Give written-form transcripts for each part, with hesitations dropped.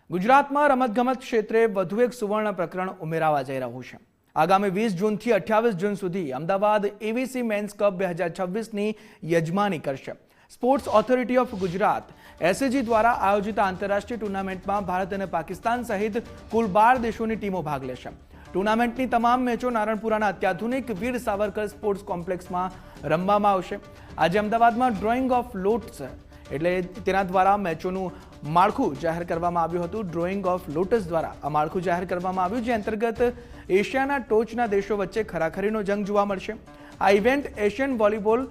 ગુજરાતમાં રમતગમત ક્ષેત્રે વધુ એક સુવર્ણ પ્રકરણ ઉમેરાવા જઈ રહ્યું છે। આગામી 20 જૂનથી 28 જૂન સુધી અમદાવાદ એવીસી મેન્સ કપ 2026ની યજમાની કરશે। Sports authority of Gujarat SAG દ્વારા આયોજિત આંતરરાષ્ટ્રીય ટુર્નામેન્ટમાં ભારત અને પાકિસ્તાન સહિત કુલ 12 દેશોની ટીમો ભાગ લેશે। ટુર્નામેન્ટની તમામ મેચો નારણપુરાના અત્યાધુનિક વીર સાવરકર સ્પોર્ટ્સ કોમ્પ્લેક્સમાં રમવામાં આવશે। આજે અમદાવાદમાં ડ્રોઈંગ ઓફ લોટસ એટલે તેના દ્વારા મેચોનું માળખું જાહેર કરવામાં આવ્યું હતું। ડ્રોઈંગ ઓફ લોટસ દ્વારા આ માળખું જાહેર કરવામાં આવ્યું, જે અંતર્ગત એશિયાના ટોચના દેશો વચ્ચે ખરાખરીનો જંગ જોવા મળશે। આ ઇવેન્ટ એશિયન વોલીબોલ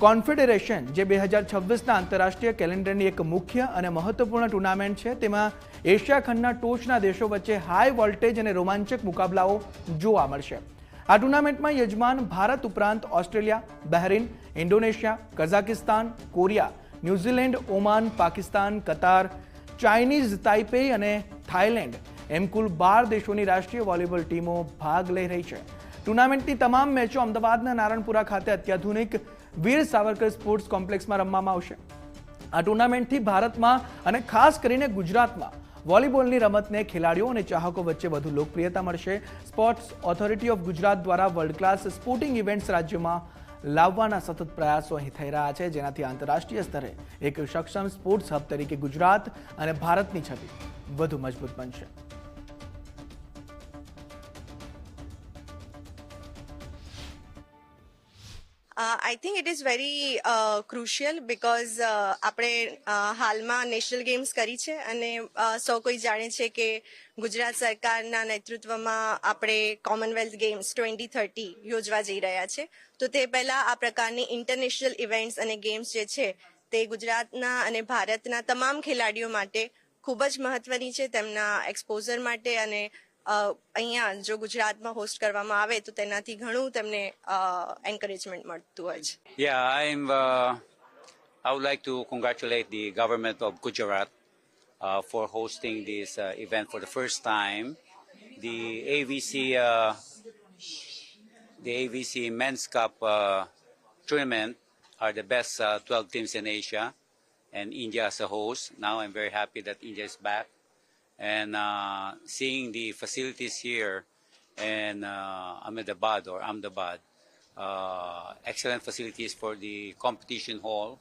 કોન્ફેડરેશન જે 2026ના આંતરરાષ્ટ્રીય કેલેન્ડરની એક મુખ્ય અને મહત્વપૂર્ણ ટુર્નામેન્ટ છે, તેમાં એશિયા ખંડના ટોચના દેશો વચ્ચે હાઈ વોલ્ટેજ અને રોમાંચક મુકાબલાઓ જોવા મળશે। આ ટુર્નામેન્ટમાં યજમાન ભારત ઉપરાંત Australia, Bahrain, Indonesia, Kazakhstan, Korea, New Zealand, Oman, Pakistan, Qatar, Chinese Taipei અને થાઇલેન્ડ એમ કુલ 12 દેશોની રાષ્ટ્રીય વોલીબોલ ટીમો ભાગ લઈ રહી છે। ટુર્નામેન્ટની તમામ મેચો અમદાવાદના નારણપુરા ખાતે અત્યાધુનિક વીર સાવરકર સ્પોર્ટ્સ કોમ્પ્લેક્સમાં રમવામાં આવશે। આ ટુર્નામેન્ટથી ભારતમાં અને ખાસ કરીને ગુજરાતમાં વોલીબોલની રમતને ખેલાડીઓ અને ચાહકો વચ્ચે વધુ લોકપ્રિયતા મળશે। સ્પોર્ટ્સ ઓથોરિટી ઓફ ગુજરાત દ્વારા વર્લ્ડ ક્લાસ સ્પોર્ટિંગ ઇવેન્ટ્સ રાજ્યમાં લાવવાના સતત પ્રયાસો અહીં થઈ રહ્યા છે, જેનાથી આંતરરાષ્ટ્રીય સ્તરે એક સક્ષમ સ્પોર્ટ્સ હબ તરીકે ગુજરાત અને ભારતની છબી વધુ મજબૂત બનશે। I think it is very crucial because આપણે હાલમાં નેશનલ ગેમ્સ કરી છે અને સૌ કોઈ જાણે છે કે ગુજરાત સરકારના નેતૃત્વમાં આપણે કોમનવેલ્થ ગેમ્સ 2030 યોજવા જઈ રહ્યા છે। તો તે પહેલા આ પ્રકારની ઇન્ટરનેશનલ ઇવેન્ટ્સ અને ગેમ્સ જે છે તે ગુજરાતના અને ભારતના તમામ ખેલાડીઓ માટે ખૂબ જ મહત્વની છે, તેમના એક્સપોઝર માટે। અને અહીંયા જો ગુજરાતમાં હોસ્ટ કરવામાં આવે તો તેનાથી ઘણું તેમને એન્કરેજમેન્ટ મળતું હોય છે। I would like to congratulate the government of Gujarat for hosting this event for the first time. The AVC Men's Cup tournament are the best 12 teams in Asia, and India as a host. Now I'm very happy that India is back, and seeing the facilities here in Ahmedabad or Ahmedabad, excellent facilities for the competition hall.